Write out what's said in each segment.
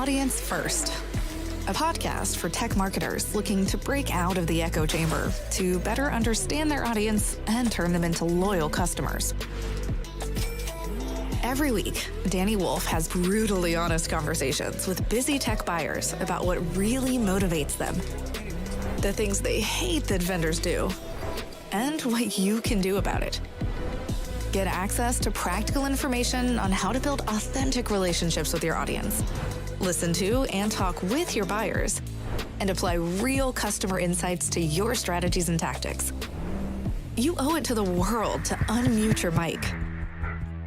Audience First, a podcast for tech marketers looking to break out of the echo chamber to better understand their audience and turn them into loyal customers. Every week, Danny Wolf has brutally honest conversations with busy tech buyers about what really motivates them, the things they hate that vendors do, and what you can do about it. Get access to practical information on how to build authentic relationships with your audience. Listen to and talk with your buyers, and apply real customer insights to your strategies and tactics. You owe it to the world to unmute your mic.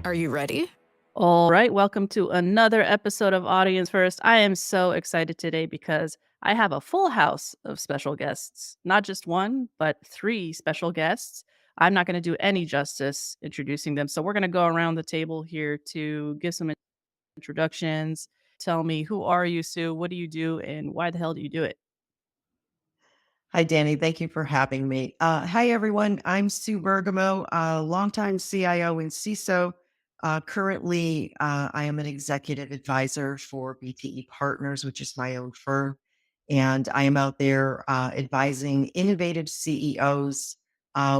Are you ready? All right, welcome to another episode of Audience First. I am so excited today because I have a full house of special guests. Not just one, but 3 special guests. I'm not going to do any justice introducing them. So we're going to go around the table here to give some introductions. Tell me, who are you, Sue? What do you do? And why the hell do you do it? Hi, Danny. Thank you for having me. Hi, everyone. I'm Sue Bergamo, longtime CIO and CISO. Currently, I am an executive advisor for BTE Partners, which is my own firm. And I am out there advising innovative CEOs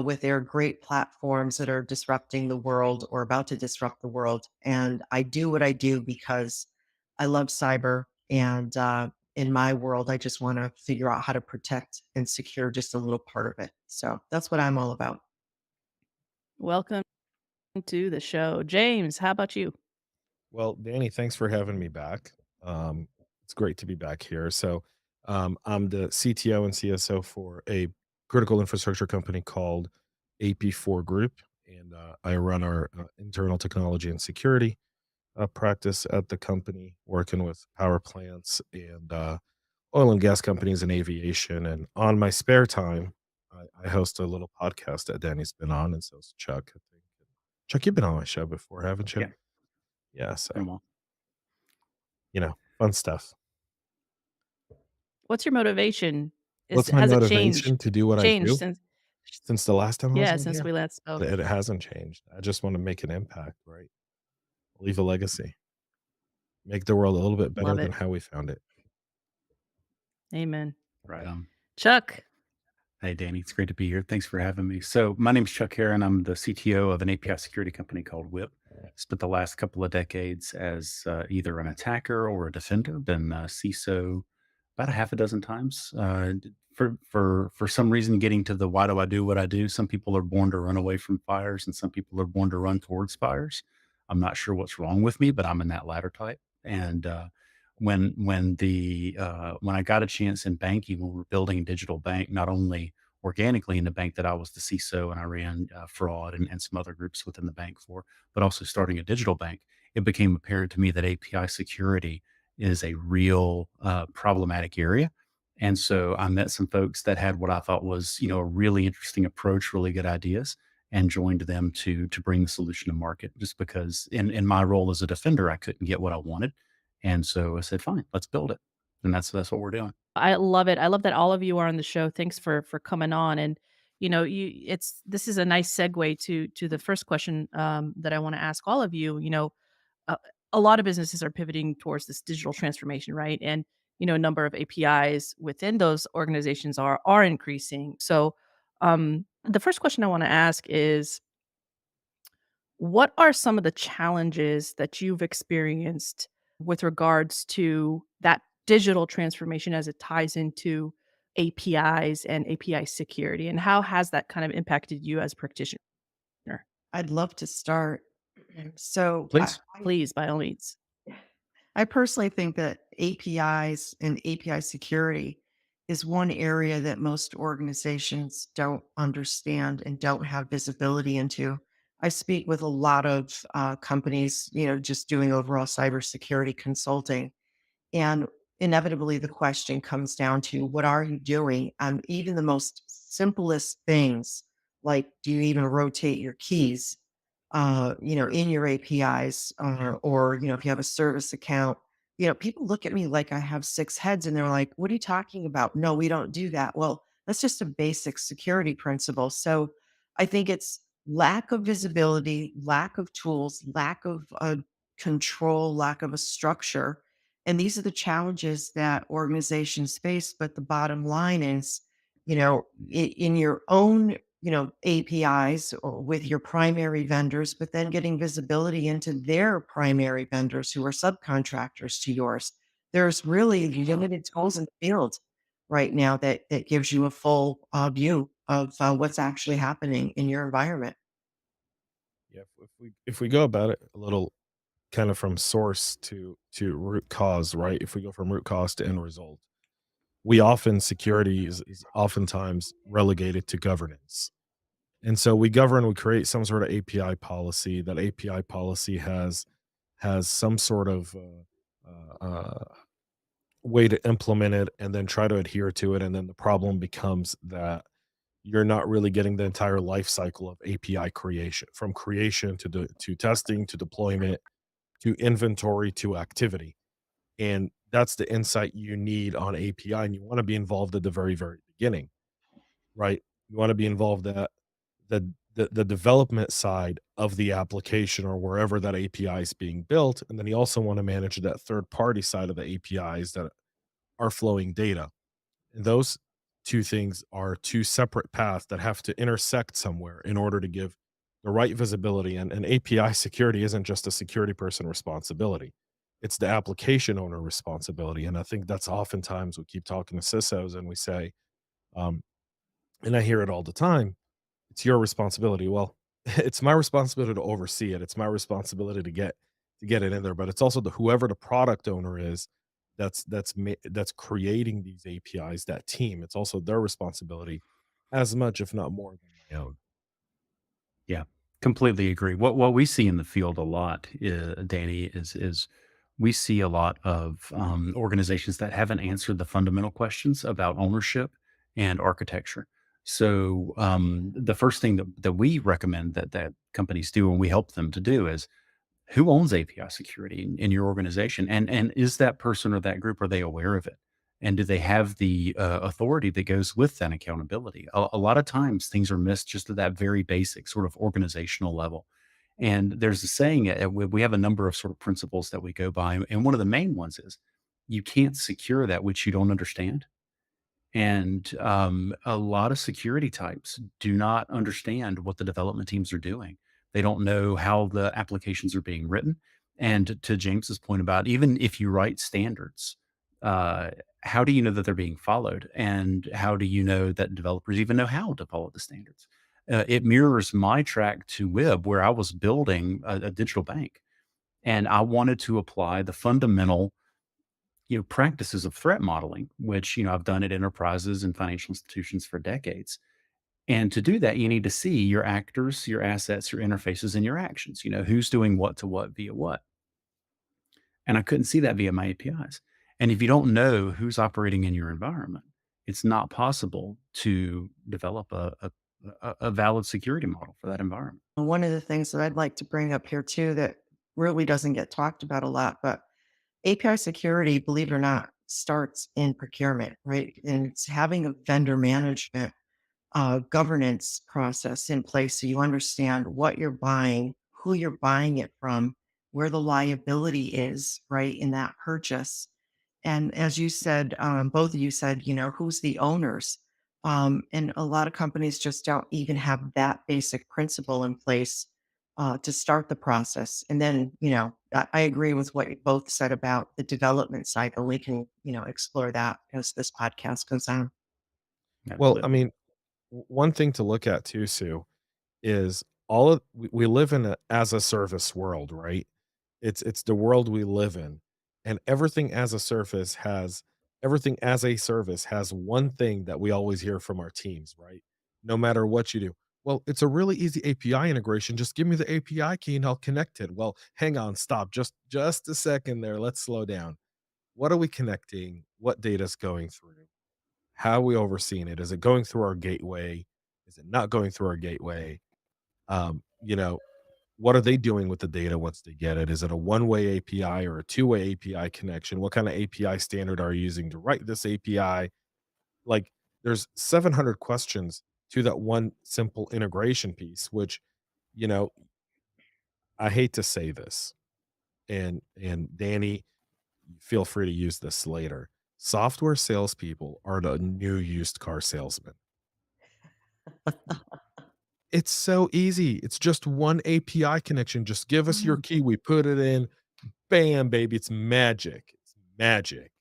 with their great platforms that are disrupting the world or about to disrupt the world. And I do what I do because I love cyber. And in my world, I just want to figure out how to protect and secure just a little part of it. So that's what I'm all about. Welcome to the show. James, how about you? Well, Danny, thanks for having me back. It's great to be back here. I'm the CTO and CSO for a critical infrastructure company called AP4 Group, and I run our internal technology and security practice at the company, working with power plants and oil and gas companies and aviation. And on my spare time, I host a little podcast that Danny's been on, and so is Chuck. I think Chuck, you've been on my show before, haven't you? Yeah. Yeah, so Come on. fun stuff. What's your motivation? What's my Has it motivation to do what I changed do since the last time I was on since here? we last spoke? It hasn't changed. I just want to make an impact, right? Leave a legacy. Make the world a little bit better Love than it. how we found it. Amen. Right on. Chuck. Hey, Danny, it's great to be here. Thanks for having me. So my name is Chuck Heron. I'm the CTO of an API security company called Whip. Spent the last couple of decades as either an attacker or a defender. Been CISO about a half a dozen times. For some reason, getting to the why do I do what I do? Some people are born to run away from fires, and some people are born to run towards fires. I'm not sure what's wrong with me, but I'm in that latter type. And when I got a chance in banking, when we were building a digital bank, not only organically in the bank that I was the CISO and I ran fraud and some other groups within the bank for, but also starting a digital bank, it became apparent to me that API security is a real problematic area. And so I met some folks that had what I thought was, a really interesting approach, really good ideas, and joined them to bring the solution to market. Just because in my role as a defender, I couldn't get what I wanted. And so I said, fine, let's build it. And that's what we're doing. I love it. I love that all of you are on the show. Thanks for coming on. And this is a nice segue to the first question that I want to ask all of you. Uh, a lot of businesses are pivoting towards this digital transformation, right? And a number of APIs within those organizations are increasing. So the first question I want to ask is, what are some of the challenges that you've experienced with regards to that digital transformation as it ties into APIs and API security? And how has that kind of impacted you as a practitioner? I'd love to start. So Please. Please, by all means. I personally think that APIs and API security is one area that most organizations don't understand and don't have visibility into. I speak with a lot of companies, just doing overall cybersecurity consulting. And inevitably, the question comes down to what are you doing? Even the most simplest things, like do you even rotate your keys, in your APIs, or if you have a service account, people look at me like I have 6 heads and they're like, what are you talking about? No, we don't do that. Well, that's just a basic security principle. So I think it's lack of visibility, lack of tools, lack of control, lack of a structure. And these are the challenges that organizations face. But the bottom line is, in your own, APIs or with your primary vendors, but then getting visibility into their primary vendors who are subcontractors to yours. There's really limited tools in the field right now that gives you a full view of what's actually happening in your environment. Yeah, if we go about it a little kind of from source to root cause, right? If we go from root cause to end result, we often security is oftentimes relegated to governance. And so we create some sort of API policy. That API policy has some sort of way to implement it and then try to adhere to it. And then the problem becomes that you're not really getting the entire life cycle of API creation, from creation to testing to deployment to inventory to activity. And that's the insight you need on API. And you want to be involved at the very, very beginning, right? You want to be involved at the development side of the application or wherever that API is being built. And then you also want to manage that third party side of the APIs that are flowing data. And those two things are two separate paths that have to intersect somewhere in order to give the right visibility. And API security isn't just a security person responsibility. It's the application owner responsibility. And I think that's oftentimes we keep talking to CISOs and we say, um, and I hear it all the time, it's your responsibility. Well, it's my responsibility to oversee it. It's my responsibility to get it in there, but it's also the whoever the product owner is that's creating these APIs, that team. It's also their responsibility as much, if not more, than my own. Yeah, completely agree. What we see in the field a lot, Danny, is we see a lot of organizations that haven't answered the fundamental questions about ownership and architecture. So the first thing that we recommend that companies do, and we help them to do, is who owns API security in your organization, and is that person or that group, are they aware of it, and do they have the authority that goes with that accountability? A lot of times things are missed just at that very basic sort of organizational level. And there's a saying, we have a number of sort of principles that we go by, and one of the main ones is you can't secure that which you don't understand. And a lot of security types do not understand what the development teams are doing. They don't know how the applications are being written. And to James's point about, even if you write standards, uh, how do you know that they're being followed? And how do you know that developers even know how to follow the standards? It mirrors my track to Wib, where I was building a digital bank, and I wanted to apply the fundamental practices of threat modeling, which I've done at enterprises and financial institutions for decades. And to do that, you need to see your actors, your assets, your interfaces, and your actions. Who's doing what to what via what. And I couldn't see that via my APIs. And if you don't know who's operating in your environment, it's not possible to develop a valid security model for that environment. One of the things that I'd like to bring up here too that really doesn't get talked about a lot, but API security, believe it or not, starts in procurement, right? And it's having a vendor management governance process in place so you understand what you're buying, who you're buying it from, where the liability is, right, in that purchase. And as you said, both of you said, who's the owners? And a lot of companies just don't even have that basic principle in place to start the process. And then, I agree with what you both said about the development side, and we can, explore that as this podcast goes on. Well, I Absolutely. mean, one thing to look at too, Sue, is we live in a as a service world, right? It's the world we live in, and everything as a service has one thing that we always hear from our teams, right? No matter what you do. Well, it's a really easy API integration. Just give me the API key and I'll connect it. Well, hang on, stop. Just a second there. Let's slow down. What are we connecting? What data is going through? How are we overseeing it? Is it going through our gateway? Is it not going through our gateway? Um, you know, what are they doing with the data once they get it? Is it a one-way API or a two-way API connection? What kind of API standard are you using to write this API? Like, there's 700 questions to that one simple integration piece, which, you know, I hate to say this, and Danny, feel free to use this later. Software salespeople are the new used car salesmen. It's so easy. It's just one API connection. Just give us your key. We put it in. Bam, baby. It's magic. It's magic.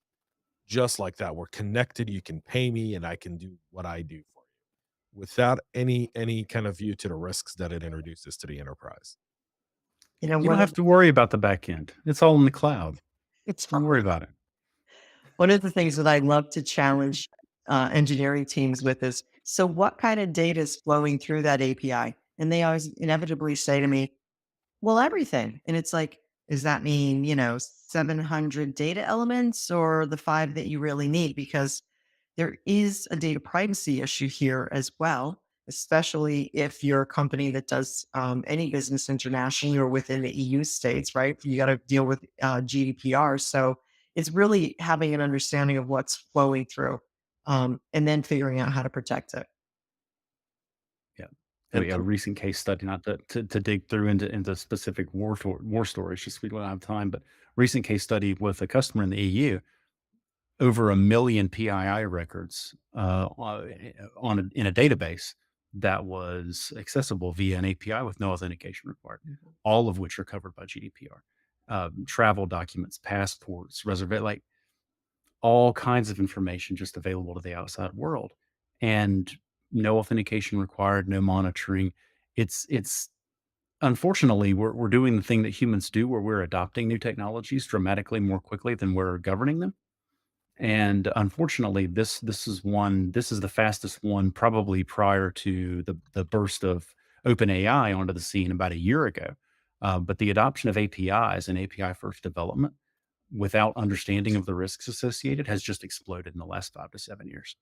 Just like that. We're connected. You can pay me and I can do what I do for you without any kind of view to the risks that it introduces to the enterprise. You know, You don't have to worry about the back end. It's all in the cloud. it's Don't worry about it. one of the things that I love to challenge engineering teams with is, so what kind of data is flowing through that API? And they always inevitably say to me, well, everything. And it's like, does that mean, 700 data elements or the 5 that you really need? Because there is a data privacy issue here as well, especially if you're a company that does any business internationally or within the EU states, right? You got to deal with GDPR. So it's really having an understanding of what's flowing through and then figuring out how to protect it. Yeah. And A recent case study, not to dig through into specific war stories, just we don't have time, but recent case study with a customer in the EU, over 1 million PII records in a database that was accessible via an API with no authentication required, all of which are covered by GDPR. Travel documents, passports, like all kinds of information just available to the outside world, and no authentication required, no monitoring. It's unfortunately we're doing the thing that humans do, where we're adopting new technologies dramatically more quickly than we're governing them. And unfortunately, this is the fastest one, probably prior to the burst of OpenAI onto the scene about a year ago. But the adoption of APIs and API first development without understanding of the risks associated has just exploded in the last 5 to 7 years.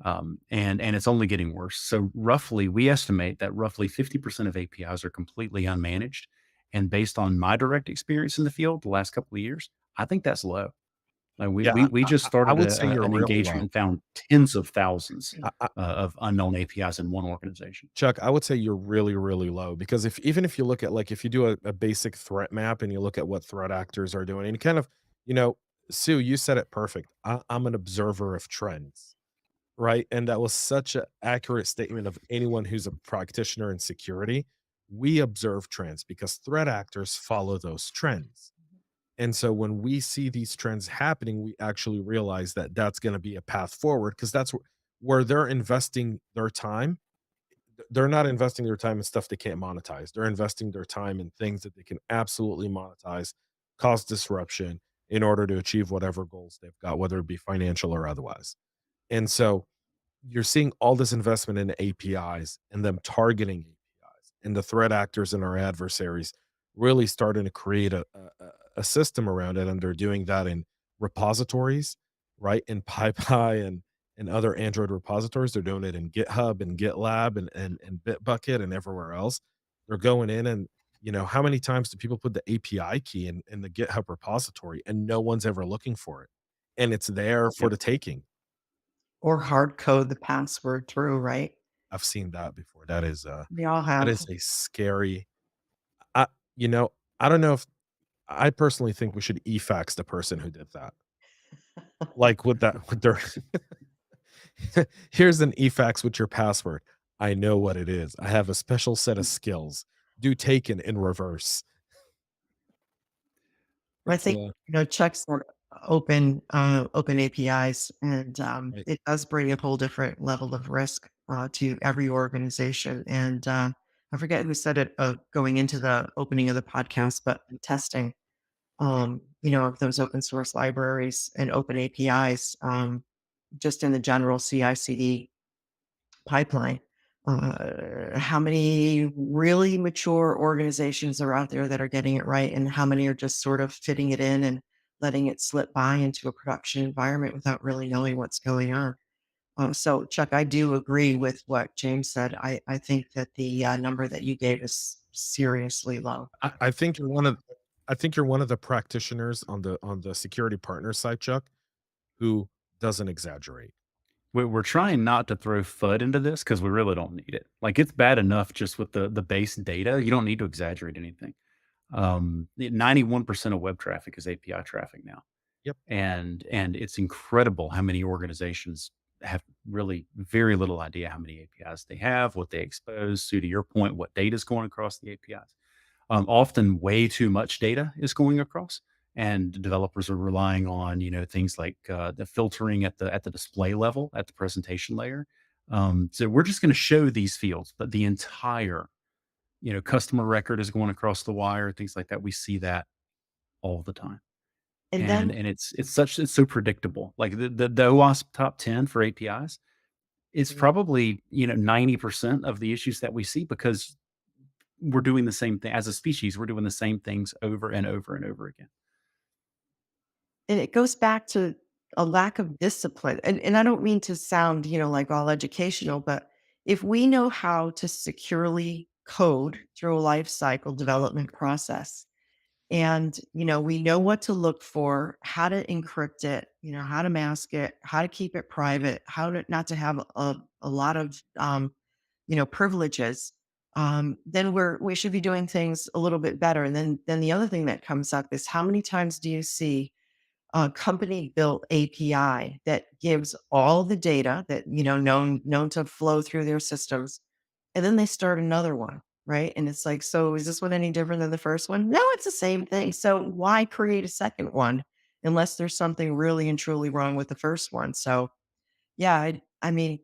And it's only getting worse. So we estimate that roughly 50% of APIs are completely unmanaged. And based on my direct experience in the field the last couple of years, I think that's low. Like yeah, we just I started would say you're an really engagement low. and found tens of thousands I, of unknown APIs in one organization. Chuck, I would say you're really, really low because even if you look at, like, if you do a basic threat map and you look at what threat actors are doing and kind of, you know, Sue, you said it perfect. I'm an observer of trends, right? And that was such an accurate statement of anyone who's a practitioner in security. We observe trends because threat actors follow those trends. And so when we see these trends happening, we actually realize that that's going to be a path forward because that's where they're investing their time. They're not investing their time in stuff they can't monetize. They're investing their time in things that they can absolutely monetize, cause disruption in order to achieve whatever goals they've got, whether it be financial or otherwise. And so you're seeing all this investment in APIs and them targeting APIs and the threat actors and our adversaries really starting to create a system around it. And they're doing that in repositories, right? In PyPy and other Android repositories. They're doing it in GitHub and GitLab and Bitbucket and everywhere else. They're going in and, how many times do people put the API key in the GitHub repository and no one's ever looking for it? And it's there for the taking. Or hard code the password through, right? I've seen that before. That is We all that have. is a scary. I you know I don't know if I personally think we should e-fax the person who did that. Like with their here's an e-fax with your password. I know what it is. I have a special set of skills. Do taken in reverse. I It's, think, Chuck's sort of open APIs, and right. it does bring a whole different level of risk to every organization. And I forget who said it going into the opening of the podcast, but testing, of those open source libraries and open APIs, just in the general CI/CD pipeline. How many really mature organizations are out there that are getting it right, and how many are just sort of fitting it in and letting it slip by into a production environment without really knowing what's going on? So, Chuck, I do agree with what James said. I think that the number that you gave is seriously low. I think you're one of the practitioners on the security partner side, Chuck, who doesn't exaggerate. We're trying not to throw FUD into this because we really don't need it. Like, it's bad enough just with the base data. You don't need to exaggerate anything. 91% of web traffic is API traffic now. Yep. And it's incredible how many organizations have really very little idea how many APIs they have, what they expose. So to your point, what data is going across the APIs. Often way too much data is going across, and developers are relying on, things like the filtering at the display level, at the presentation layer. So we're just going to show these fields, but the entire, customer record is going across the wire, things like that. We see that all the time. And And then and it's so predictable. Like the OWASP top 10 for APIs, it's Mhm. probably, 90% of the issues that we see, because we're doing the same thing as a species. We're doing the same things over and over and over again. and it goes back to a lack of discipline. And I don't mean to sound, like all educational, but if we know how to securely code through a life cycle development process, and we know what to look for, how to encrypt it, how to mask it, how to keep it private, how to not to have a lot of privileges, then we should be doing things a little bit better. And then the other thing that comes up is, how many times do you see a company built API that gives all the data that known to flow through their systems, and then they start another one, right? And it's like, so is this one any different than the first one? No, it's the same thing. So why create a second one unless there's something really and truly wrong with the first one? So yeah, I mean,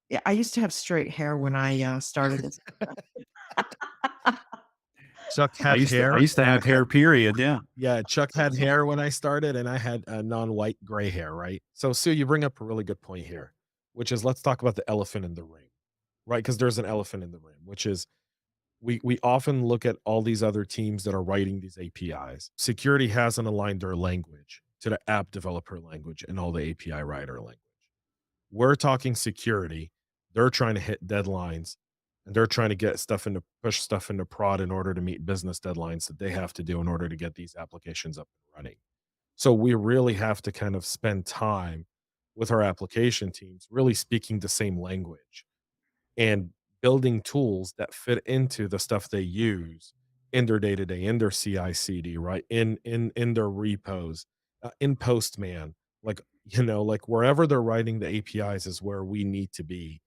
yeah, I used to have straight hair when I started this. Chuck I had used to I hair. used to have hair, period. Yeah. Yeah, Chuck had hair when I started, and I had non-white gray hair, right? So, Sue, you bring up a really good point here, which is, let's talk about the elephant in the room, right? Because there's an elephant in the room, which is, we often look at all these other teams that are writing these APIs. Security hasn't aligned their language to the app developer language and all the API writer language. We're talking security. They're trying to hit deadlines, and they're trying to push stuff into prod in order to meet business deadlines that they have to do in order to get these applications up and running. So we really have to kind of spend time with our application teams, really speaking the same language and building tools that fit into the stuff they use in their day to day, in their CI/CD, right? In their repos, in Postman, like, like wherever they're writing the APIs is where we need to be,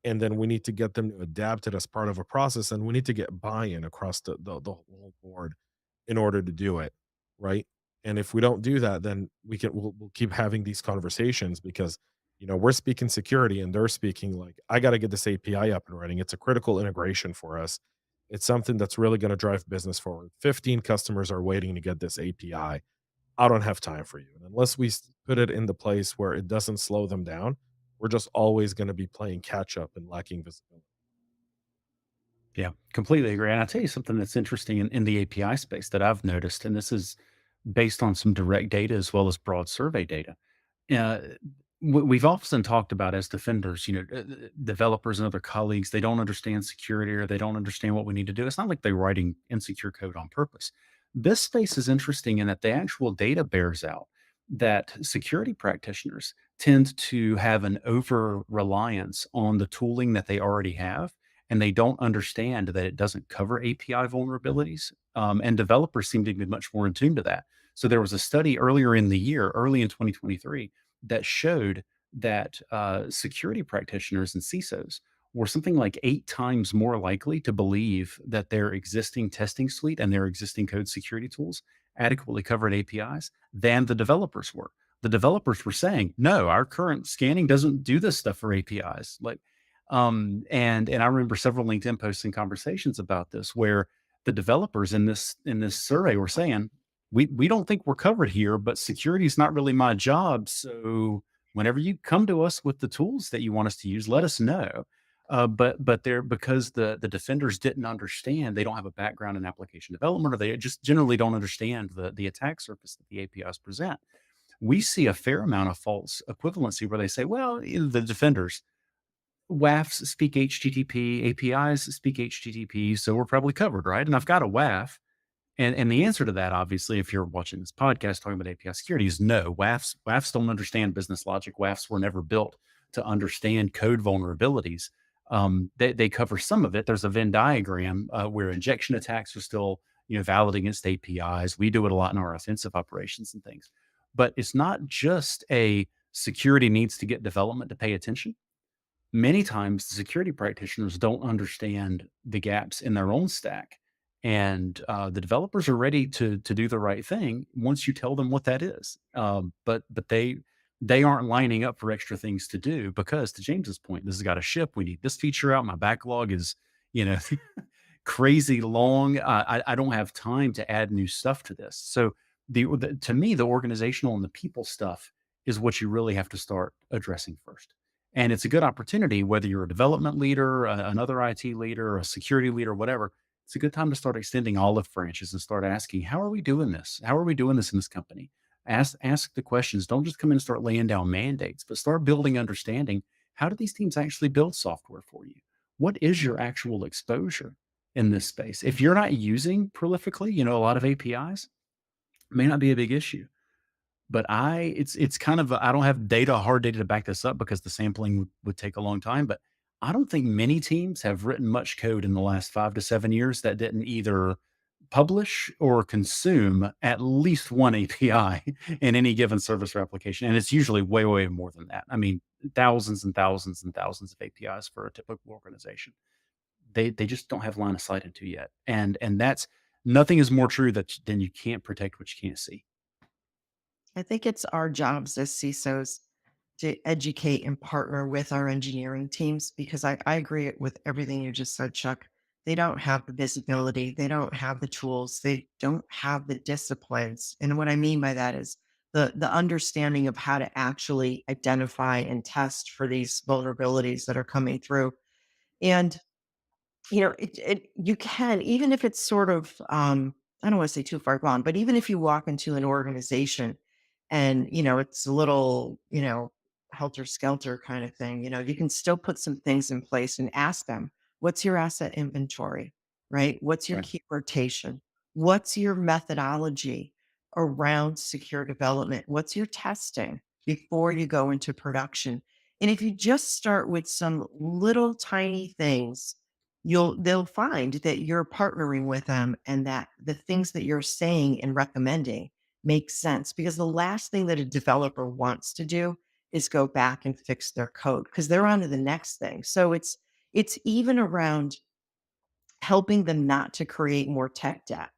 and then we need to get them to adapt it as part of a process, and we need to get buy-in across the whole board in order to do it, right? And if we don't do that, then we'll keep having these conversations, because we're speaking security and they're speaking like, I got to get this API up and running. It's a critical integration for us. It's something that's really going to drive business forward. 15 customers are waiting to get this API. I don't have time for you. And unless we put it in the place where it doesn't slow them down, we're just always going to be playing catch up and lacking visibility. Yeah, completely agree. And I'll tell you something that's interesting in the API space that I've noticed, and this is based on some direct data as well as broad survey data. Uh, we've often talked about, as defenders, developers and other colleagues, they don't understand security, or they don't understand what we need to do. It's not like they're writing insecure code on purpose. This space is interesting in that the actual data bears out that security practitioners tend to have an over reliance on the tooling that they already have, and they don't understand that it doesn't cover API vulnerabilities. And developers seem to be much more in tune to that. So there was a study earlier in the year, early in 2023, that showed that security practitioners and CISOs were something like 8 times more likely to believe that their existing testing suite and their existing code security tools adequately covered APIs than the developers were. The developers were saying, no, our current scanning doesn't do this stuff for APIs. And I remember several LinkedIn posts and conversations about this, where the developers in this survey were saying, we don't think we're covered here, but security is not really my job. So whenever you come to us with the tools that you want us to use, let us know. But they're, because the defenders didn't understand, they don't have a background in application development, or they just generally don't understand the attack surface that the APIs present. We see a fair amount of false equivalency where they say, well, the defenders, WAFs speak HTTP, APIs speak HTTP, so we're probably covered, right? And I've got a WAF. And the answer to that, obviously, if you're watching this podcast talking about API security, is no. WAFs don't understand business logic. WAFs were never built to understand code vulnerabilities. They cover some of it. There's a Venn diagram where injection attacks are still valid against APIs. We do it a lot in our offensive operations and things. But it's not just a security needs to get development to pay attention. Many times the security practitioners don't understand the gaps in their own stack, and the developers are ready to do the right thing once you tell them what that is. But they aren't lining up for extra things to do because, to James's point, this has got to ship. We need this feature out. My backlog is, you know, crazy long. I don't have time to add new stuff to this. So to me, the organizational and the people stuff is what you really have to start addressing first. And it's a good opportunity, whether you're a development leader, another IT leader, a security leader, whatever. It's a good time to start extending olive branches and start asking, how are we doing this? How are we doing this in this company? Ask the questions. Don't just come in and start laying down mandates, but start building understanding. How do these teams actually build software for you? What is your actual exposure in this space? If you're not using prolifically, a lot of APIs, it may not be a big issue. But it's kind of I don't have hard data to back this up because the sampling would take a long time, but I don't think many teams have written much code in the last 5 to 7 years that didn't either publish or consume at least one API in any given service or application, and it's usually way, way more than that. I mean, thousands and thousands and thousands of APIs for a typical organization. They just don't have line of sight into yet, and that's nothing is more true than you can't protect what you can't see. I think it's our jobs as CISOs to educate and partner with our engineering teams because I agree with everything you just said, Chuck. They don't have the visibility, they don't have the tools, they don't have the disciplines. And what I mean by that is the understanding of how to actually identify and test for these vulnerabilities that are coming through. And you can, even if it's sort of, I don't want to say too far gone, but even if you walk into an organization and, it's a little, helter skelter kind of thing, you can still put some things in place and ask them, what's your asset inventory, right? What's your Right. key rotation? What's your methodology around secure development? What's your testing before you go into production? And if you just start with some little tiny things, they'll find that you're partnering with them and that the things that you're saying and recommending make sense because the last thing that a developer wants to do is go back and fix their code because they're on to the next thing. So it's even around helping them not to create more tech debt.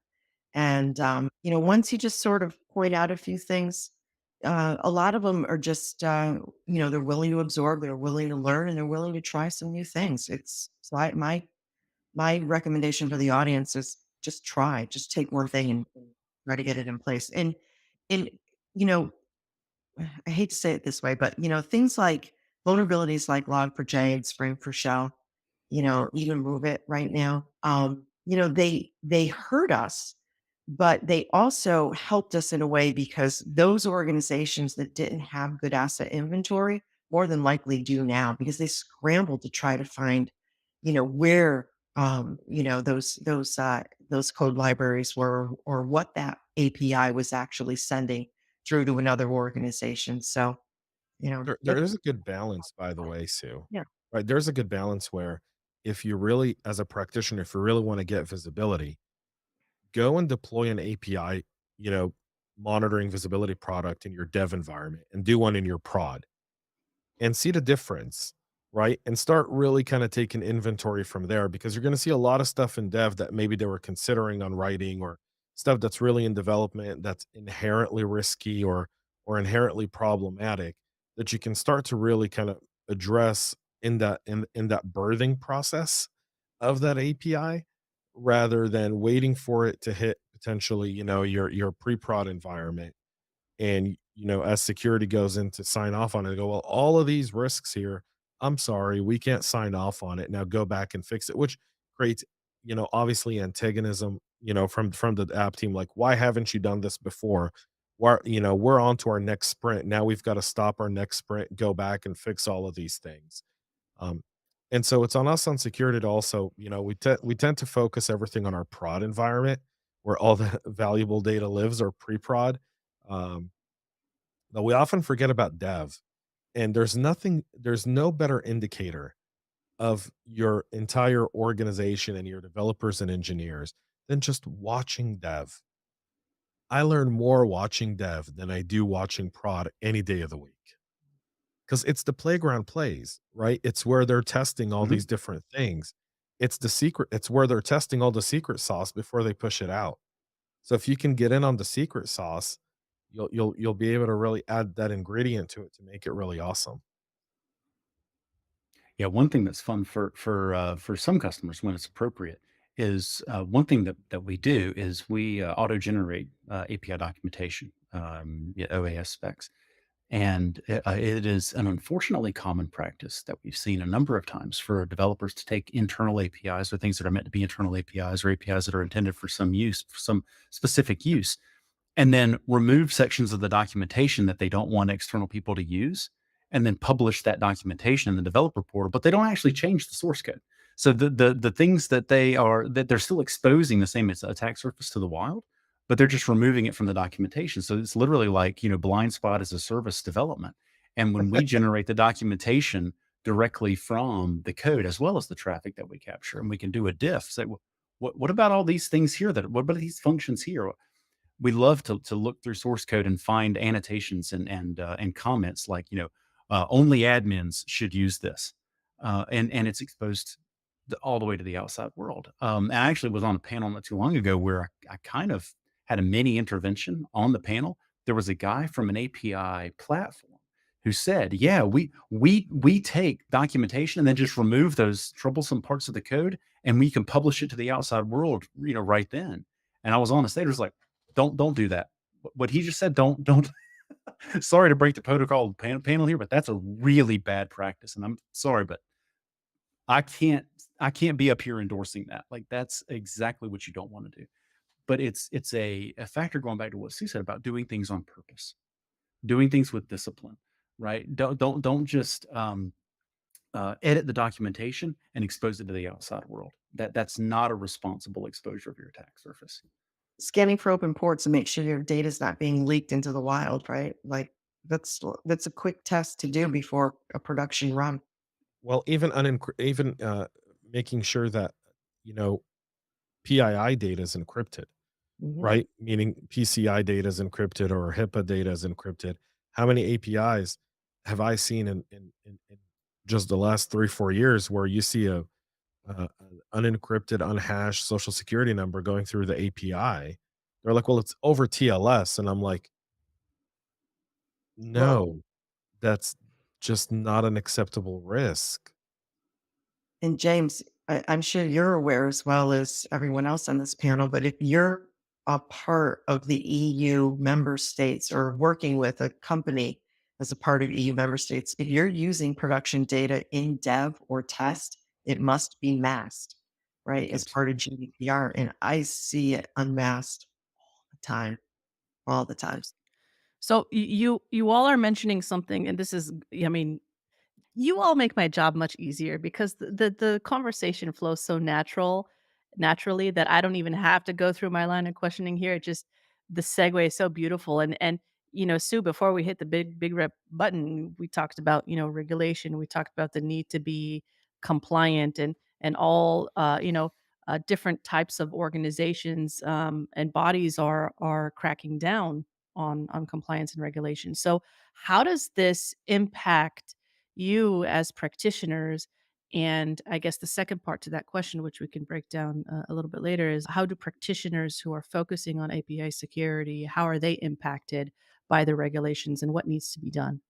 And once you just sort of point out a few things, a lot of them are just they're willing to absorb, they're willing to learn, and they're willing to try some new things. It's so my recommendation for the audience is just take one thing and try to get it in place. And you know, I hate to say it this way, but things like vulnerabilities like Log4j and Spring for Shell, even Move It right now. They hurt us, but they also helped us in a way because those organizations that didn't have good asset inventory more than likely do now because they scrambled to try to find, where those code libraries were or what that API was actually sending through to another organization. So, There is a good balance, by the way, Sue. yeah. Right? There's a good balance where if you really, as a practitioner, if you really want to get visibility, go and deploy an API, you know, monitoring visibility product in your dev environment and do one in your prod and see the difference, right? And start really kind of taking inventory from there because you're going to see a lot of stuff in dev that maybe they were considering on writing or stuff that's really in development that's inherently risky or inherently problematic that you can start to really kind of address in that birthing process of that API rather than waiting for it to hit potentially, your pre-prod environment and as security goes in to sign off on it, they go, well, all of these risks here, I'm sorry, we can't sign off on it. Now go back and fix it, which creates, obviously antagonism, from the app team. Like, why haven't you done this before? Why, we're on to our next sprint. Now we've got to stop our next sprint, go back and fix all of these things. Um, and so it's on us on security to also, we tend to focus everything on our prod environment where all the valuable data lives or pre-prod. Um, but we often forget about dev. And there's no better indicator of your entire organization and your developers and engineers than just watching dev. I learn more watching dev than I do watching prod any day of the week. Because it's the playground plays, right? It's where they're testing all Mhm. these different things. It's where they're testing all the secret sauce before they push it out. So if you can get in on the secret sauce, you'll be able to really add that ingredient to it to make it really awesome. Yeah, one thing that's fun for some customers when it's appropriate is one thing that we do is we auto generate API documentation, yeah, OAS specs, and it is an unfortunately common practice that we've seen a number of times for developers to take internal APIs or things that are meant to be internal APIs or APIs that are intended for some use, for some specific use, and then remove sections of the documentation that they don't want external people to use, and then publish that documentation in the developer portal, but they don't actually change the source code. So the things that they're still exposing the same as attack surface to the wild, but they're just removing it from the documentation. So it's literally like, blind spot as a service development. And when we generate the documentation directly from the code as well as the traffic that we capture, and we can do a diff, say, "Well, what about all these things here, what about these functions here?" We love to look through source code and find annotations and comments like, only admins should use this, and it's exposed all the way to the outside world. And I actually was on a panel not too long ago where I kind of had a mini intervention on the panel. There was a guy from an API platform who said, "Yeah, we take documentation and then just remove those troublesome parts of the code, and we can publish it to the outside world, right then." And I was on the stage, I was like, don't do that. What he just said, don't. Sorry to break the protocol panel here, but that's a really bad practice, and I'm sorry, but I can't I can't be up here endorsing that. Like, that's exactly what you don't want to do. But it's a factor going back to what Sue said about doing things on purpose, doing things with discipline, right? Don't just edit the documentation and expose it to the outside world. That's not a responsible exposure of your attack surface. Scanning for open ports to make sure your data is not being leaked into the wild, right? Like that's a quick test to do before a production run. Well, even making sure that you know PII data is encrypted, Mhm. right? Meaning PCI data is encrypted or HIPAA data is encrypted. How many APIs have I seen in just the last 3 4 years where you see an unencrypted, unhashed social security number going through the API? They're like, well, it's over TLS, and I'm like, Well, no, that's just not an acceptable risk. and James, I'm sure you're aware as well as everyone else on this panel, but if you're a part of the EU member states or working with a company as a part of EU member states, if you're using production data in dev or test, it must be masked, right? As part of Absolutely. GDPR. And I see it unmasked all the time, all the times. So you all are mentioning something, and this is, I mean, you all make my job much easier because the conversation flows so naturally that I don't even have to go through my line of questioning here. It just the segue is so beautiful. And Sue, before we hit the big rep button, we talked about, regulation. We talked about the need to be compliant and all different types of organizations and bodies are cracking down on compliance and regulation. So how does this impact you as practitioners? And I guess the second part to that question, which we can break down a little bit later, is how do practitioners who are focusing on API security, how are they impacted by the regulations and what needs to be done?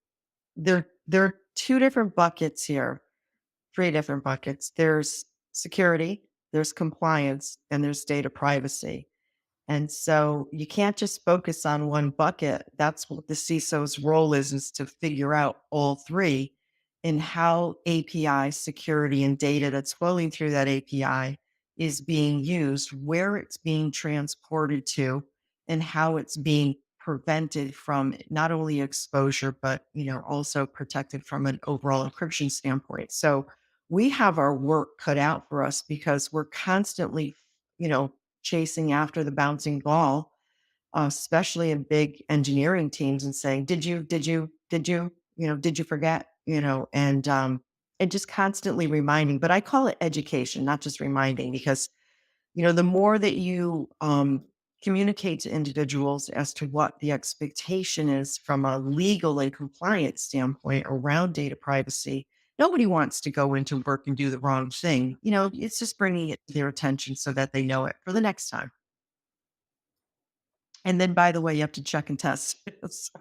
There are two different buckets here, three different buckets. There's security, there's compliance, and there's data privacy. And so you can't just focus on one bucket. That's what the CISO's role is to figure out all three and how API security and data that's flowing through that API is being used, where it's being transported to, and how it's being prevented from not only exposure, but also protected from an overall encryption standpoint. So we have our work cut out for us because we're constantly, you know, chasing after the bouncing ball, especially in big engineering teams and saying, did you forget, and just constantly reminding, but I call it education, not just reminding, because, the more that you, communicate to individuals as to what the expectation is from a legal and compliance standpoint around data privacy. Nobody wants to go into work and do the wrong thing. It's just bringing it to their attention so that they know it for the next time. And then, by the way, you have to check and test. So,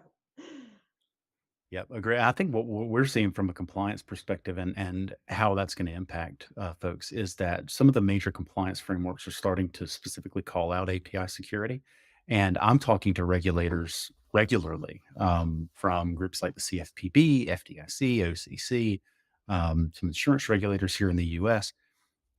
Yep, agree. I think what we're seeing from a compliance perspective and how that's going to impact folks is that some of the major compliance frameworks are starting to specifically call out API security. And I'm talking to regulators regularly from groups like the CFPB, FDIC, OCC, some insurance regulators here in the US,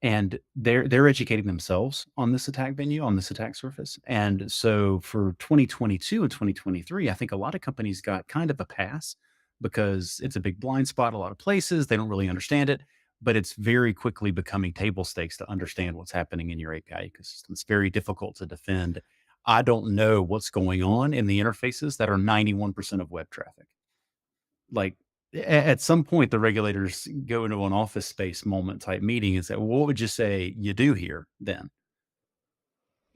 and they're educating themselves on this attack venue, on this attack surface. And so for 2022 and 2023, I think a lot of companies got kind of a pass because it's a big blind spot a lot of places. They don't really understand it, but it's very quickly becoming table stakes to understand what's happening in your API ecosystem. It's very difficult to defend. I don't know what's going on in the interfaces that are 91% of web traffic. Like, at some point, the regulators go into an office space moment type meeting and say, well, what would you say you do here then?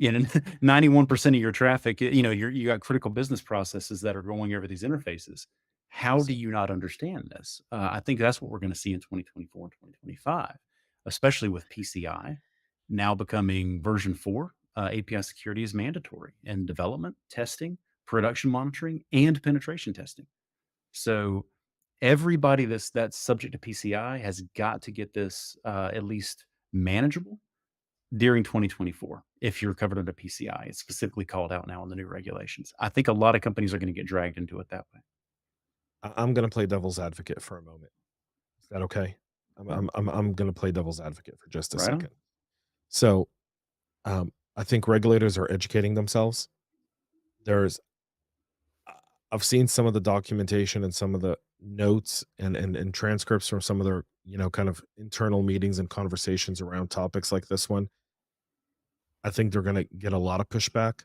91% of your traffic, you got critical business processes that are going over these interfaces. How do you not understand this? I think that's what we're going to see in 2024 and 2025, especially with PCI now becoming version 4. API security is mandatory in development, testing, production monitoring, and penetration testing. So everybody that's subject to PCI has got to get this at least manageable during 2024. If you're covered under PCI, it's specifically called out now in the new regulations. I think a lot of companies are going to get dragged into it that way. I'm going to play devil's advocate for a moment. Is that okay? I'm going to play devil's advocate for just a Right on. second. So, I think regulators are educating themselves. There's I've seen some of the documentation and some of the notes and transcripts from some of their, kind of internal meetings and conversations around topics like this one. I think they're going to get a lot of pushback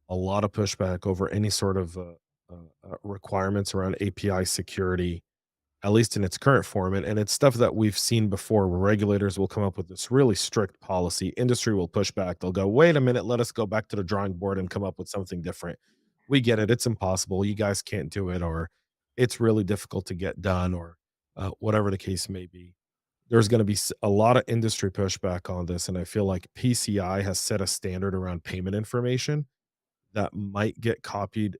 over any sort of requirements around API security, at least in its current form. And it's stuff that we've seen before where regulators will come up with this really strict policy. Industry will push back. They'll go, wait a minute, let us go back to the drawing board and come up with something different. We get it. It's impossible. You guys can't do it, or it's really difficult to get done, or whatever the case may be. There's going to be a lot of industry pushback on this. And I feel like PCI has set a standard around payment information that might get copied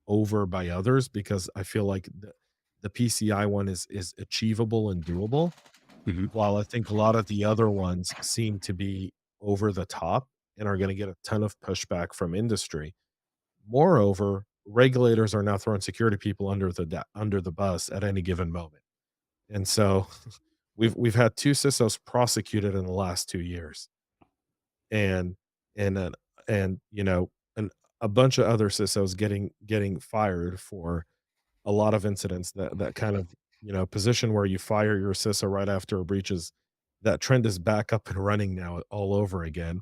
over by others, because I feel like the PCI one is achievable and doable, Mhm. while I think a lot of the other ones seem to be over the top and are going to get a ton of pushback from industry. Moreover, regulators are now throwing security people under the bus at any given moment, and so we've had 2 CISOs prosecuted in the last 2 years, and and then and a bunch of other CISOs getting fired for a lot of incidents. That kind of, position where you fire your CISO right after a breach, is that trend is back up and running now all over again.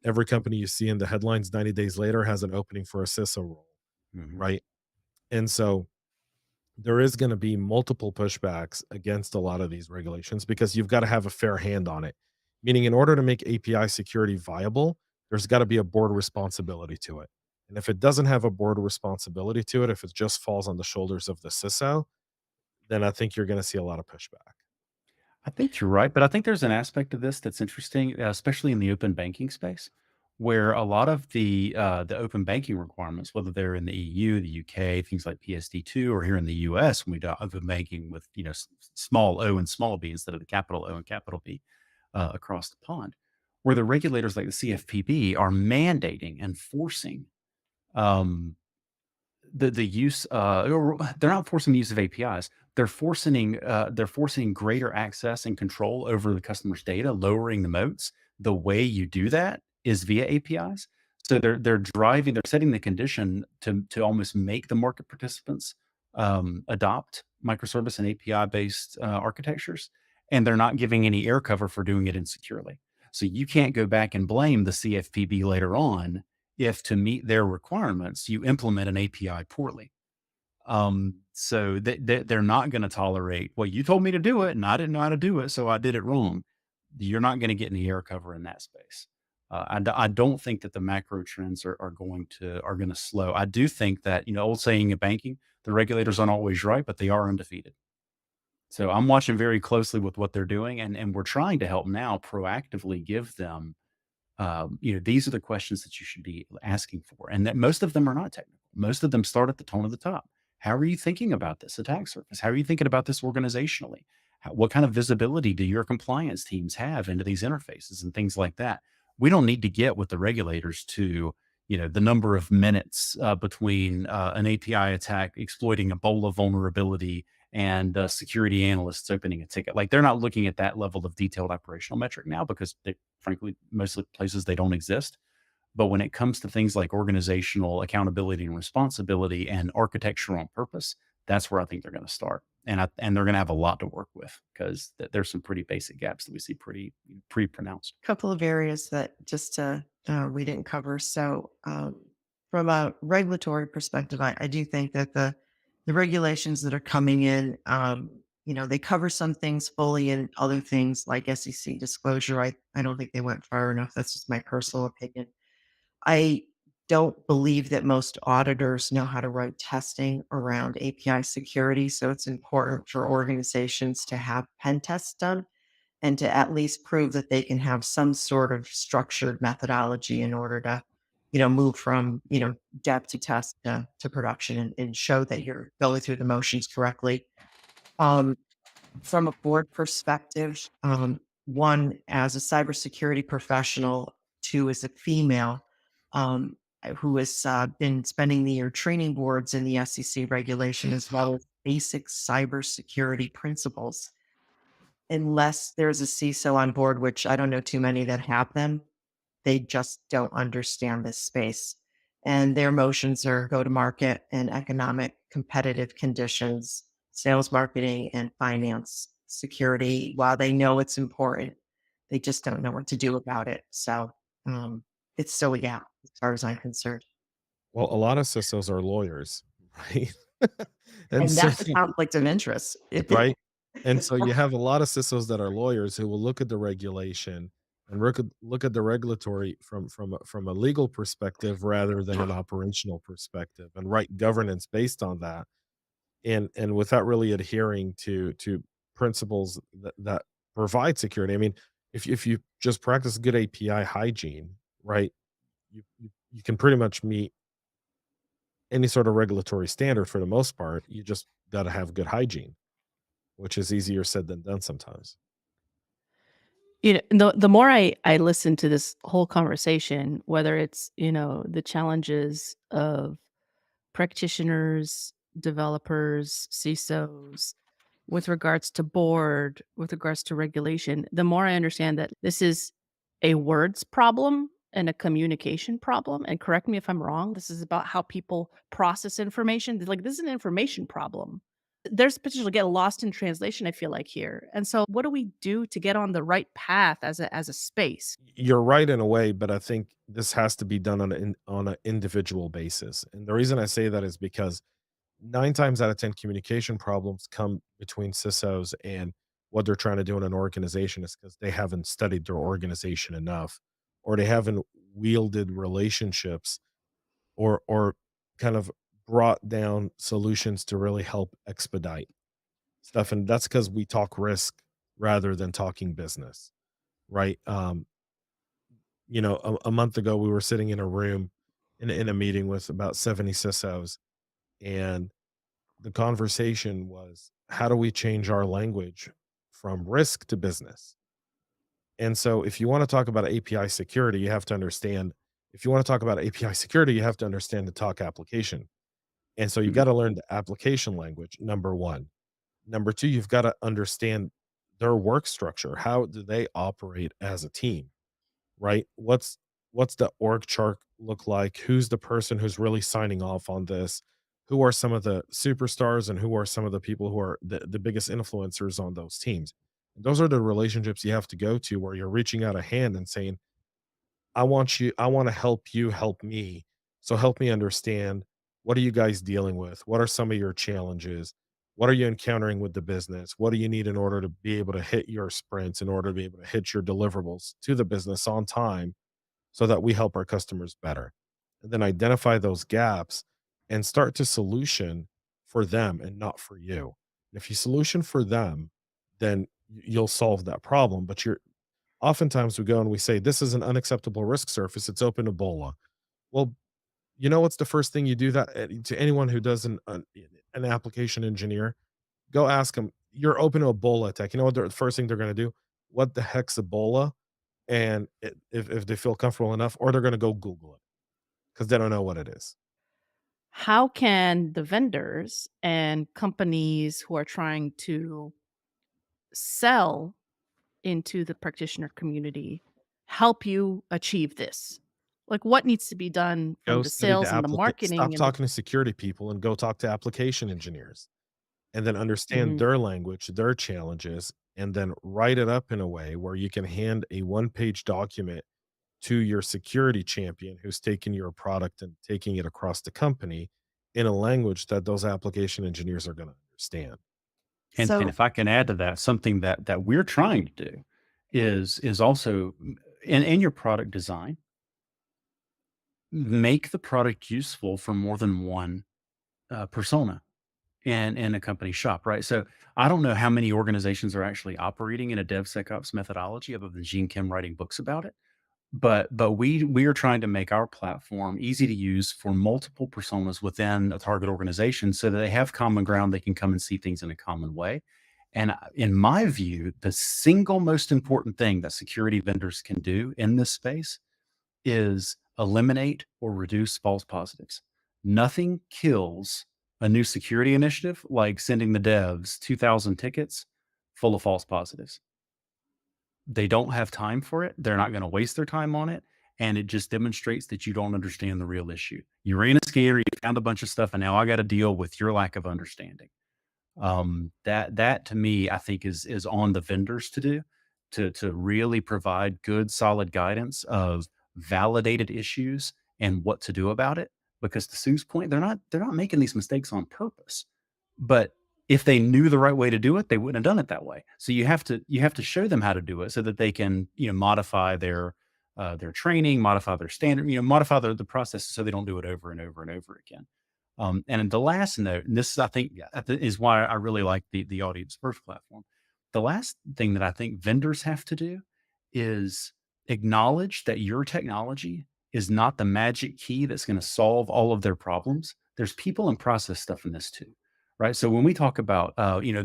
Every company you see in the headlines 90 days later has an opening for a CISO role, Mhm. right? And so there is going to be multiple pushbacks against a lot of these regulations, because you've got to have a fair hand on it. Meaning, in order to make API security viable, there's got to be a board responsibility to it. And if it doesn't have a board responsibility to it, if it just falls on the shoulders of the CISO, then I think you're going to see a lot of pushback. I think you're right, but I think there's an aspect of this that's interesting, especially in the open banking space, where a lot of the open banking requirements, whether they're in the EU, the UK, things like PSD2, or here in the US, when we do open banking with small O and small b instead of the capital O and capital B across the pond, where the regulators like the CFPB are mandating and forcing um, the use or they're not forcing the use of APIs. They're forcing greater access and control over the customer's data, lowering the moats. The way you do that is via APIs. So they're setting the condition to almost make the market participants adopt microservice and API based architectures, and they're not giving any air cover for doing it insecurely. So you can't go back and blame the CFPB later on if, to meet their requirements, you implement an API poorly. So they're not going to tolerate, well, you told me to do it and I didn't know how to do it, so I did it wrong. You're not going to get any air cover in that space. I don't think that the macro trends are going to slow. I do think that, old saying in banking, the regulators aren't always right, but they are undefeated. So I'm watching very closely with what they're doing, and we're trying to help now proactively give them, these are the questions that you should be asking for, and that most of them are not technical. Most of them start at the tone of the top. How are you thinking about this attack surface? How are you thinking about this organizationally? What kind of visibility do your compliance teams have into these interfaces and things like that? We don't need to get with the regulators to, the number of minutes between an API attack exploiting Ebola vulnerability and security analysts opening a ticket. Like, they're not looking at that level of detailed operational metric now because frankly, most of the places they don't exist. But when it comes to things like organizational accountability and responsibility and architecture on purpose, that's where I think they're going to start. And they're going to have a lot to work with because there's some pretty basic gaps that we see pretty pronounced. Couple of areas that we didn't cover. So, from a regulatory perspective, I do think that the regulations that are coming in, they cover some things fully, and other things like SEC disclosure, I don't think they went far enough. That's just my personal opinion. I don't believe that most auditors know how to write testing around API security. So it's important for organizations to have pen tests done and to at least prove that they can have some sort of structured methodology in order to, move from, dev to test to production, and show that you're going through the motions correctly. Um, from a board perspective, one, as a cybersecurity professional, two, as a female, who has been spending the year training boards in the SEC regulation as well as basic cybersecurity principles. Unless there's a CISO on board, which I don't know too many that have them, they just don't understand this space. And their motions are go to market and economic competitive conditions, sales, marketing, and finance security. While they know it's important, they just don't know what to do about it. So, it's still a gap as far as I'm concerned. Well, a lot of CISOs are lawyers, right? And And so, that's a conflict of interest. right? And so you have a lot of CISOs that are lawyers who will look at the regulation and look at the regulatory from a legal perspective rather than an operational perspective, and write governance based on that, and without really adhering to principles that provide security. I mean, if you just practice good API hygiene, right, you can pretty much meet any sort of regulatory standard for the most part. You just got to have good hygiene, which is easier said than done sometimes. The more I listen to this whole conversation, whether it's, the challenges of practitioners, developers, CISOs, with regards to board, with regards to regulation, the more I understand that this is a words problem and a communication problem. And correct me if I'm wrong, this is about how people process information. Like, this is an information problem. There's potential to get lost in translation, I feel like, here. And so what do we do to get on the right path as a space? You're right in a way, but I think this has to be done on an individual basis. And the reason I say that is because 9 times out of 10 communication problems come between CISOs and what they're trying to do in an organization is because they haven't studied their organization enough, or they haven't wielded relationships, or kind of brought down solutions to really help expedite stuff. And that's because we talk risk rather than talking business, right? A month ago we were sitting in a room in a meeting with about 70 CISOs, and the conversation was, how do we change our language from risk to business? And so if you want to talk about API security, you have to understand, if you want to talk about API security, you have to understand the talk application. And so you've got to learn the application language, number one. Number two, you've got to understand their work structure. How do they operate as a team? Right? What's the org chart look like? Who's the person who's really signing off on this? Who are some of the superstars, and who are some of the people who are the biggest influencers on those teams? Those are the relationships you have to go to, where you're reaching out a hand and saying, I want to help you help me. So help me understand, what are you guys dealing with? What are some of your challenges? What are you encountering with the business? What do you need in order to be able to hit your sprints, in order to be able to hit your deliverables to the business on time? so that we help our customers better. And then identify those gaps and start to solution for them and not for you. If you solution for them, then you'll solve that problem. But you're oftentimes we go and we say, this is an unacceptable risk surface. It's open Ebola. Well, you know what's the first thing you do that to anyone who does an application engineer? Go ask them, you're open to Ebola attack. You know what the first thing they're going to do? What the heck's Ebola? And if they feel comfortable enough, or they're going to go Google it because they don't know what it is. How can the vendors and companies who are trying to sell into the practitioner community help you achieve this? Like, what needs to be done from Go the study the sales and the application. Stop marketing and the talking to security people and go talk to application engineers, and then understand Mhm. their language, their challenges, and then write it up in a way where you can hand a one-page document to your security champion who's taking your product and taking it across the company in a language that those application engineers are going to understand. And So if I can add to that, something that we're trying to do is also in your product design, make the product useful for more than one persona in a company shop, right? So I don't know how many organizations are actually operating in a DevSecOps methodology other than Gene Kim writing books about it. But we are trying to make our platform easy to use for multiple personas within a target organization so that they have common ground. They can come and see things in a common way. And in my view, the single most important thing that security vendors can do in this space is eliminate or reduce false positives. Nothing kills a new security initiative like sending the devs 2,000 tickets full of false positives. They don't have time for it. They're not going to waste their time on it. And it just demonstrates that you don't understand the real issue. You ran a scare, you found a bunch of stuff, and now I got to deal with your lack of understanding. That to me, I think is on the vendors to do to really provide good, solid guidance of validated issues and what to do about it. Because to Sue's point, they're not making these mistakes on purpose. But if they knew the right way to do it, they wouldn't have done it that way. So you have to show them how to do it so that they can modify their training, modify their standard, modify the process so they don't do it over and over and over again. And the last note, and this is, I think, is why I really like the audience first platform. The last thing that I think vendors have to do is acknowledge that your technology is not the magic key that's going to solve all of their problems. There's people and process stuff in this too, right? So when we talk about,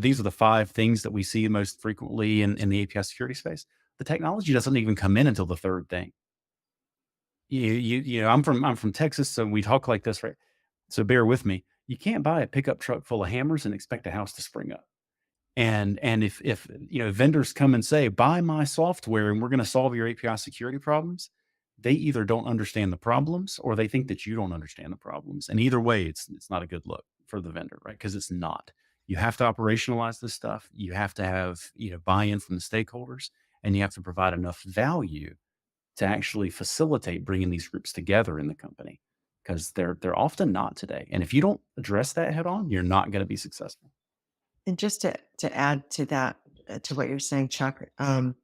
these are the 5 things that we see most frequently in the API security space. The technology doesn't even come in until the third thing. I'm from Texas, so we talk like this, right? So bear with me. You can't buy a pickup truck full of hammers and expect a house to spring up. And if vendors come and say, buy my software and we're going to solve your API security problems, they either don't understand the problems or they think that you don't understand the problems. And either way, it's not a good look for the vendor, right? Because it's not. You have to operationalize this stuff. You have to have buy-in from the stakeholders, and you have to provide enough value to actually facilitate bringing these groups together in the company, because they're often not today. And if you don't address that head on, you're not going to be successful. and just to add to that, to what you're saying, Chuck, a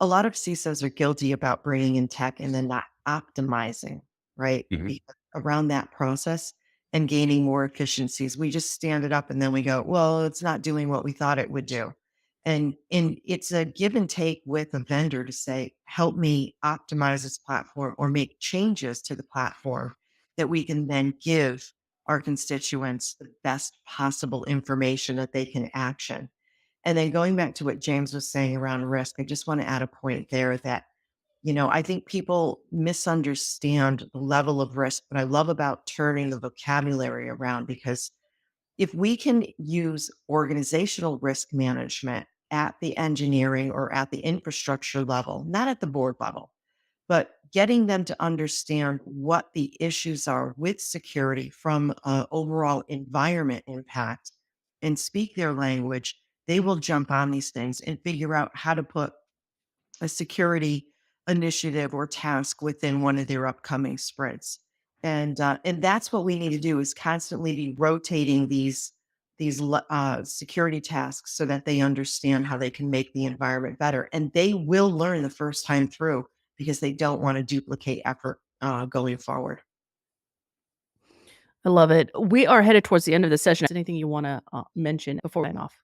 lot of CISOs are guilty about bringing in tech and then not optimizing, right? Mhm. Around that process and gaining more efficiencies. We just stand it up and then we go, well, it's not doing what we thought it would do. And it's a give and take with a vendor to say, help me optimize this platform or make changes to the platform that we can then give our constituents the best possible information that they can action. And then going back to what James was saying around risk, I just want to add a point there that, I think people misunderstand the level of risk, but I love about turning the vocabulary around, because if we can use organizational risk management at the engineering or at the infrastructure level, not at the board level, but getting them to understand what the issues are with security from an overall environment impact and speak their language, they will jump on these things and figure out how to put a security initiative or task within one of their upcoming sprints. And that's what we need to do, is constantly be rotating these security tasks so that they understand how they can make the environment better. And they will learn the first time through, because they don't want to duplicate effort going forward. I love it. We are headed towards the end of the session. Is there anything you want to mention before we sign off?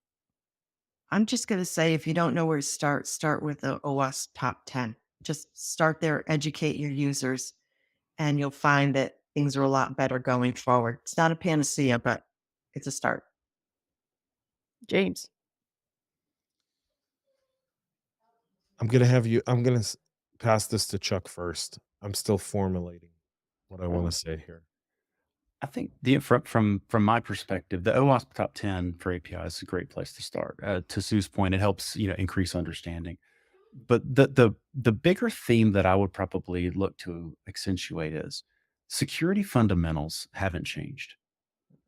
I'm just going to say, if you don't know where to start with the OWASP top 10. Just start there, educate your users, and you'll find that things are a lot better going forward. It's not a panacea, but it's a start. James. I'm going to pass this to Chuck first. I'm still formulating what I want to say here. I think from my perspective, the OWASP top 10 for API is a great place to start. To Sue's point, it helps increase understanding. But the bigger theme that I would probably look to accentuate is security fundamentals haven't changed.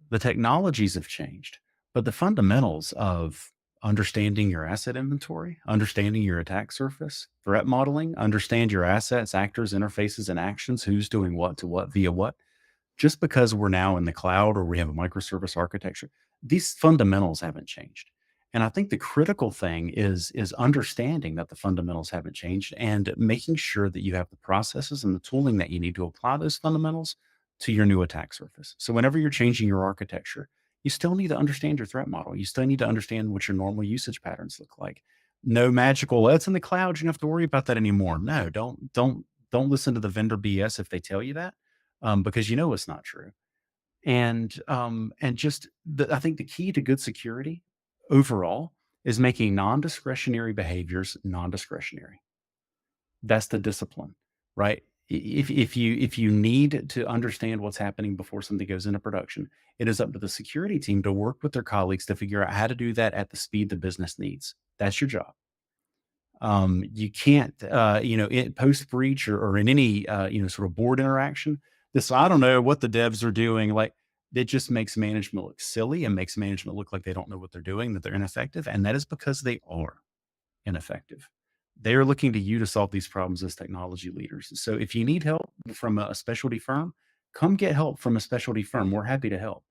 The technologies have changed, but the fundamentals of understanding your asset inventory, understanding your attack surface, threat modeling, understand your assets, actors, interfaces, and actions, who's doing what to what via what. Just because we're now in the cloud or we have a microservice architecture, these fundamentals haven't changed. And I think the critical thing is understanding that the fundamentals haven't changed and making sure that you have the processes and the tooling that you need to apply those fundamentals to your new attack surface. So whenever you're changing your architecture, you still need to understand your threat model. You still need to understand what your normal usage patterns look like. No magical, it's in the cloud, you don't have to worry about that anymore. No, don't listen to the vendor BS if they tell you that, because it's not true. And I think the key to good security overall is making non-discretionary behaviors non-discretionary. That's the discipline, right? If you need to understand what's happening before something goes into production, it is up to the security team to work with their colleagues to figure out how to do that at the speed the business needs. That's your job. You can't, post breach or in any, sort of board interaction. I don't know what the devs are doing. Like, it just makes management look silly and makes management look like they don't know what they're doing, that they're ineffective. And that is because they are ineffective. They are looking to you to solve these problems as technology leaders. So if you need help from a specialty firm, come get help from a specialty firm. We're happy to help.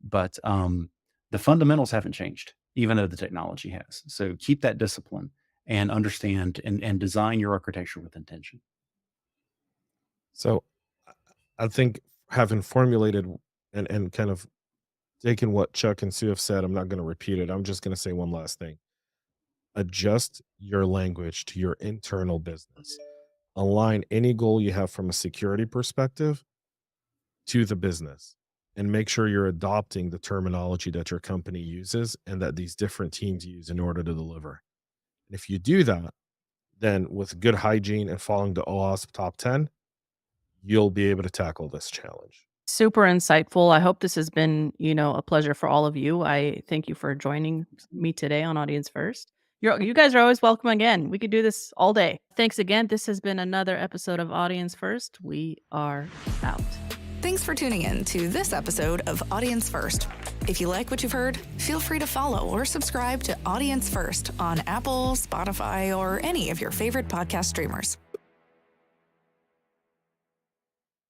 But the fundamentals haven't changed, even though the technology has. So keep that discipline and understand and design your architecture with intention. So I think, having formulated and kind of taken what Chuck and Sue have said, I'm not going to repeat it. I'm just going to say one last thing. Adjust your language to your internal business. Align any goal you have from a security perspective to the business, and make sure you're adopting the terminology that your company uses and that these different teams use in order to deliver. And if you do that, then with good hygiene and following the OWASP top 10, you'll be able to tackle this challenge. Super insightful. I hope this has been, a pleasure for all of you. I thank you for joining me today on Audience First. You guys are always welcome again. We could do this all day. Thanks again. This has been another episode of Audience First. We are out. Thanks for tuning in to this episode of Audience First. If you like what you've heard, feel free to follow or subscribe to Audience First on Apple, Spotify, or any of your favorite podcast streamers.